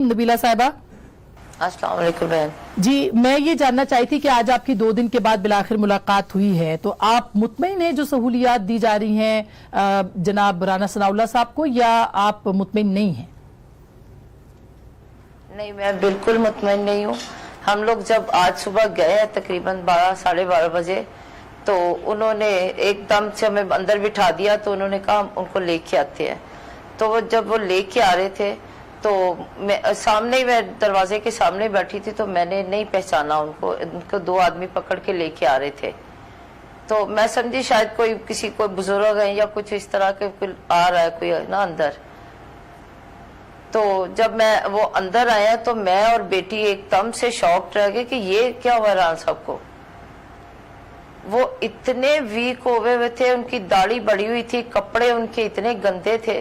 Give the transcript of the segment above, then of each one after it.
नबीला साहिबा, अस्सलाम वालेकुम बहन जी मैं ये जानना चाहती थी कि आज आपकी 2 दिन के बाद बिलाखिर मुलाकात हुई है, तो आप मुतमईन हैं जो सहूलियात दी जा रही हैं जनाब राना सनाउल्लाह साहब को, या आप मुतमईन नहीं हैं? नहीं, मैं बिल्कुल मुतमईन नहीं हूँ। हम लोग जब आज सुबह गए हैं तकरीबन 12 साढ़े 12 बजे, तो उन्होंने एकदम से हमें अंदर बिठा दिया। तो उन्होंने कहा हम उनको लेके आते हैं। तो वो जब वो लेके आ रहे थे तो मैं सामने ही, मैं दरवाजे के सामने बैठी थी, तो मैंने नहीं पहचाना उनको 2 आदमी पकड़ के लेके आ रहे थे। तो मैं समझी शायद कोई किसी कोई बुजुर्ग है या कुछ इस तरह के कोई आ रहा है कोई ना अंदर। तो जब मैं वो अंदर आया तो मैं और बेटी एकदम से शॉक्ड रह गए कि ये क्या हुआ राना साहब को। वो इतने वीक हुए थे, उनकी दाढ़ी बढ़ी हुई थी, कपड़े उनके इतने गंदे थे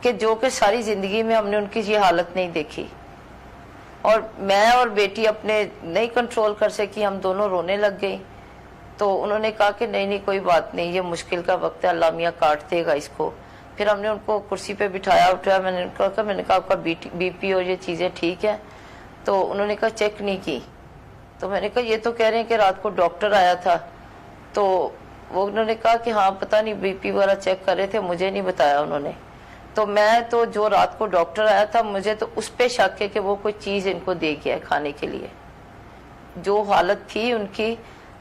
कि जो कि सारी जिंदगी में हमने उनकी ये हालत नहीं देखी। और मैं और बेटी अपने नहीं कंट्रोल कर सकी, हम दोनों रोने लग गई। तो उन्होंने कहा कि नहीं नहीं कोई बात नहीं, ये मुश्किल का वक्त है, अल्लाह मियां काट देगा इसको। फिर हमने उनको कुर्सी पे बिठाया उठाया। मैंने कहा आपका बीपी और ये चीजें ठीक है? तो उन्होंने कहा चेक नहीं की। तो मैंने कहा ये तो कह रहे हैं कि रात को डॉक्टर आया था। तो वो उन्होंने कहा कि हाँ पता नहीं बीपी वगैरह चेक कर रहे थे, मुझे नहीं बताया उन्होंने। तो मैं तो जो रात को डॉक्टर आया था मुझे तो उस पे शक है कि वो कोई चीज इनको दे गया है खाने के लिए। जो हालत थी उनकी,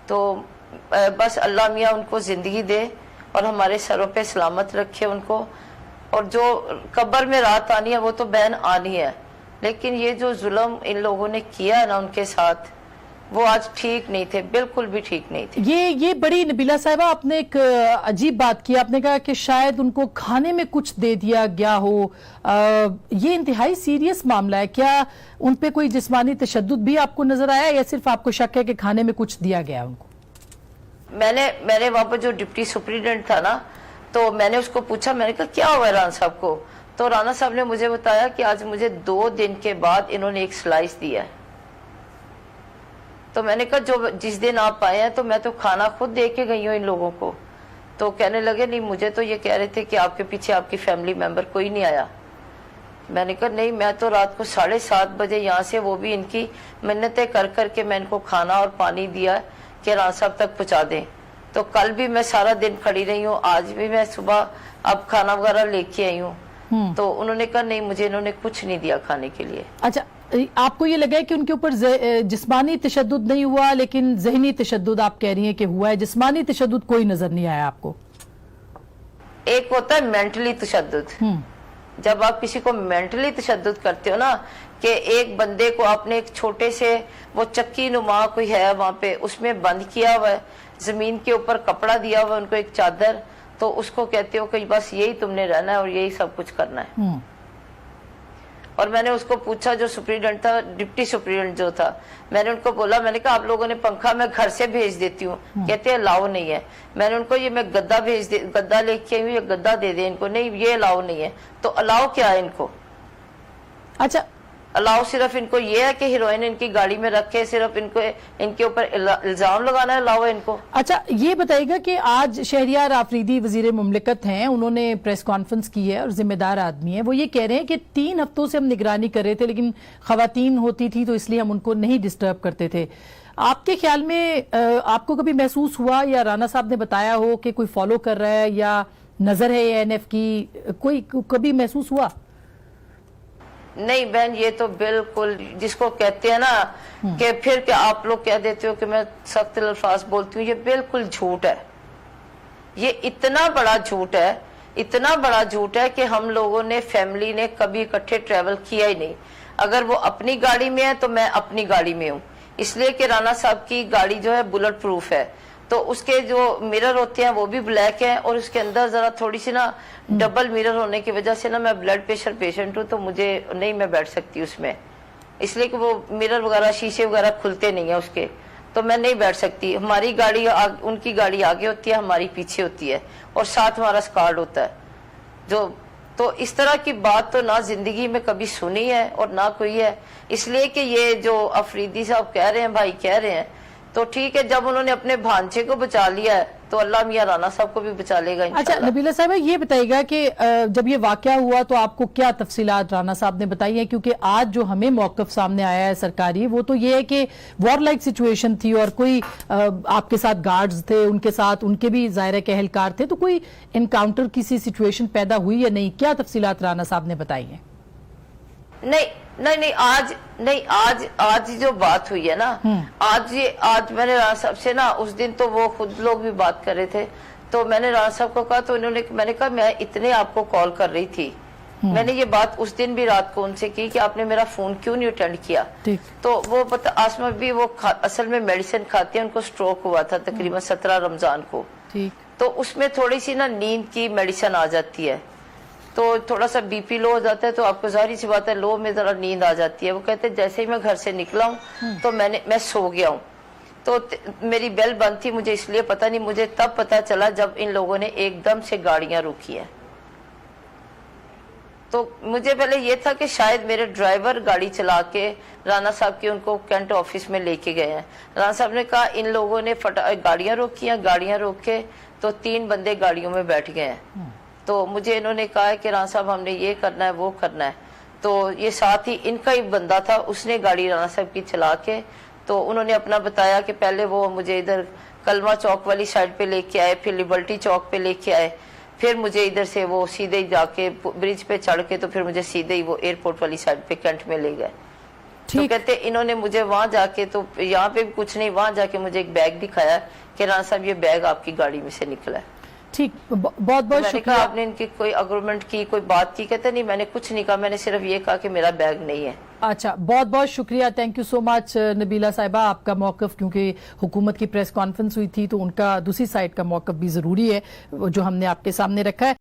तो बस अल्लाह मियां उनको जिंदगी दे और हमारे सरों पे सलामत रखे उनको। और जो कब्र में रात आनी है वो तो बहन आनी है, लेकिन ये जो जुल्म इन लोगों ने किया है ना उनके साथ, वो आज ठीक नहीं थे, बिल्कुल भी ठीक नहीं थे। ये बड़ी नबीला साहिबा, आपने एक अजीब बात की। आपने कहा कि शायद उनको खाने में कुछ दे दिया गया हो। ये इंतहाई सीरियस मामला है। क्या उन पे कोई जिस्मानी तशद्दुद भी आपको नजर आया, या सिर्फ आपको शक है कि खाने में कुछ दिया गया उनको? मैंने वहां पर जो डिप्टी सुपरिटेंडेंट था ना, तो मैंने उसको पूछा, मैंने कहा क्या हुआ राना साहब को? तो राना साहब ने मुझे बताया कि आज मुझे 2 दिन के बाद इन्होंने एक स्लाइस दिया है। तो मैंने कहा जो जिस दिन आप आए हैं तो मैं तो खाना खुद दे के गई हूँ इन लोगों को। तो कहने लगे नहीं, मुझे तो ये कह रहे थे कि आपके पीछे आपकी फैमिली मेंबर कोई नहीं आया। मैंने कहा नहीं, मैं तो रात को 7:30 बजे यहाँ से, वो भी इनकी मिन्नतें कर करके मैं इनको खाना और पानी दिया कि राना साहब तक पहुँचा दें। तो कल भी मैं सारा दिन खड़ी रही हूँ, आज भी मैं सुबह अब खाना वगैरह लेके आई हूँ। तो उन्होंने कहा नहीं, मुझे इन्होंने कुछ नहीं दिया खाने के लिए। अच्छा, आपको ये लगा है कि उनके ऊपर जिस्मानी तशद्दुद नहीं हुआ, लेकिन ज़हनी तशद्दुद आप कह रही हैं कि हुआ है? जिस्मानी तशद्दुद कोई नजर नहीं आया आपको? एक होता है मेंटली तशद्दुद। जब आप किसी को मेंटली तशद्दुद करते हो ना, कि एक बंदे को आपने एक छोटे से वो चक्की नुमा कोई है वहां पे, उसमें बंद किया हुआ है, जमीन के ऊपर कपड़ा दिया हुआ है उनको, एक चादर, तो उसको कहते हो कि बस यही तुमने रहना है और यही सब कुछ करना है। और मैंने उसको पूछा, जो सुप्रीडेंट था, डिप्टी सुप्रीडेंट जो था, मैंने उनको बोला, मैंने कहा आप लोगों ने पंखा मैं घर से भेज देती हूँ। कहते हैं अलाउ नहीं है। मैंने उनको ये मैं गद्दा लेके आई हूँ, ये गद्दा दे दे इनको। नहीं, ये अलाउ नहीं है। तो अलाउ क्या है इनको? अच्छा, अलाउ सिर्फ इनको ये है कि हीरोइन इनकी गाड़ी में रख के सिर्फ इनको इनके ऊपर इल्जाम लगाना है, अलाउ है इनको। अच्छा, ये बताइएगा कि आज शहरियार आफरीदी वजीर मुमलिकत हैं, उन्होंने प्रेस कॉन्फ्रेंस की है और जिम्मेदार आदमी है। वो ये कह रहे हैं कि 3 हफ्तों से हम निगरानी कर रहे थे, लेकिन खवातीन होती थी तो इसलिए हम उनको नहीं डिस्टर्ब करते थे। आपके ख्याल में आपको कभी महसूस हुआ या राना साहब ने बताया हो कि कोई फॉलो कर रहा है या नजर है ANF की, कोई कभी महसूस हुआ? नहीं बहन, ये तो बिल्कुल, जिसको कहते हैं ना कि फिर क्या आप लोग कह देते हो कि मैं सख्त अल्फाज बोलती हूँ, ये बिल्कुल झूठ है। ये इतना बड़ा झूठ है, इतना बड़ा झूठ है कि हम लोगों ने, फैमिली ने कभी इकट्ठे ट्रेवल किया ही नहीं। अगर वो अपनी गाड़ी में है तो मैं अपनी गाड़ी में हूँ, इसलिए कि राना साहब की गाड़ी जो है बुलेट प्रूफ है, तो उसके जो मिरर होते हैं वो भी ब्लैक है, और उसके अंदर जरा थोड़ी सी ना डबल मिरर होने की वजह से ना, मैं ब्लड प्रेशर पेशेंट हूँ, तो मुझे नहीं, मैं बैठ सकती उसमें, इसलिए कि वो मिरर वगैरह शीशे वगैरह खुलते नहीं है उसके, तो मैं नहीं बैठ सकती। हमारी गाड़ी उनकी गाड़ी आगे होती है, हमारी पीछे होती है, और साथ हमारा स्कार्ड होता है जो। तो इस तरह की बात तो ना जिंदगी में कभी सुनी है और ना कोई है। इसलिए कि ये जो अफरीदी साहब कह रहे हैं, भाई कह रहे हैं, तो ठीक है, जब उन्होंने अपने भांजे को बचा लिया है तो अल्लाह मियां राना साहब को भी बचा लेगा अच्छा इंशाल्लाह। नबीला साहिबा ये बताइएगा कि जब ये वाकया हुआ तो आपको क्या तफसीलात राना साहब ने बताई है, क्योंकि आज जो हमें मौकफ सामने आया है सरकारी वो तो ये है कि वॉर लाइक सिचुएशन थी और कोई आपके साथ गार्ड्स थे, उनके साथ उनके भी ज़ाहिर है कि एहलकार थे, तो कोई इनकाउंटर किसी सिचुएशन पैदा हुई या नहीं, क्या तफसीलात राना साहब ने बताई है? नहीं, आज जो बात हुई है ना, आज मैंने राणा साहब से ना, उस दिन तो वो खुद लोग भी बात कर रहे थे, तो मैंने राणा साहब को कहा, तो मैंने कहा मैं इतने आपको कॉल कर रही थी, मैंने ये बात उस दिन भी रात को उनसे की कि आपने मेरा फोन क्यों नहीं अटेंड किया। तो वो पता आसमा भी वो असल में मेडिसिन खाती है, उनको स्ट्रोक हुआ था तकरीबन 17 रमजान को, तो उसमें थोड़ी सी ना नींद की मेडिसिन आ जाती है, तो थोड़ा सा बीपी लो हो जाता है, तो आपको जाहिर सी बात है लो में जरा नींद आ जाती है। वो कहते हैं जैसे ही मैं घर से निकला हूँ तो मैं सो गया हूँ, तो मेरी बेल बंद थी, मुझे इसलिए पता नहीं, मुझे तब पता चला जब इन लोगों ने एकदम से गाड़ियां रोकी है। तो मुझे पहले ये था कि शायद मेरे ड्राइवर गाड़ी चला के राना साहब की उनको कैंट ऑफिस में लेके गए हैं। राना साहब ने कहा इन लोगों ने गाड़ियां रोकी हैं, गाड़ियां रोक के तो 3 बंदे गाड़ियों में बैठ गए हैं। तो मुझे इन्होंने कहा है कि राणा साहब हमने ये करना है वो करना है, तो ये साथ ही इनका ही बंदा था, उसने गाड़ी राणा साहब की चला के, तो उन्होंने अपना बताया कि पहले वो मुझे इधर कलमा चौक वाली साइड पे लेके आए, फिर लिबर्टी चौक पे लेके आए, फिर मुझे इधर से वो सीधे ही जाके ब्रिज पे चढ़ के तो फिर मुझे सीधे ही वो एयरपोर्ट वाली साइड पे कैंट में ले गए। तो कहते इन्होंने मुझे वहां जाके, तो यहाँ पे भी कुछ नहीं, वहां जाके मुझे एक बैग दिखाया कि राणा साहब ये बैग आपकी गाड़ी में से निकला है। ठीक, बहुत बहुत शुक्रिया। आपने इनकी कोई अग्रीमेंट की, कोई बात की? कहते नहीं मैंने कुछ नहीं कहा, मैंने सिर्फ ये कहा कि मेरा बैग नहीं है। अच्छा, बहुत बहुत शुक्रिया, thank you so much Nabila साहिबा, आपका मौकफ, क्योंकि हुकूमत की प्रेस कॉन्फ्रेंस हुई थी तो उनका दूसरी साइड का मौकफ भी जरूरी है जो हमने आपके सामने रखा है।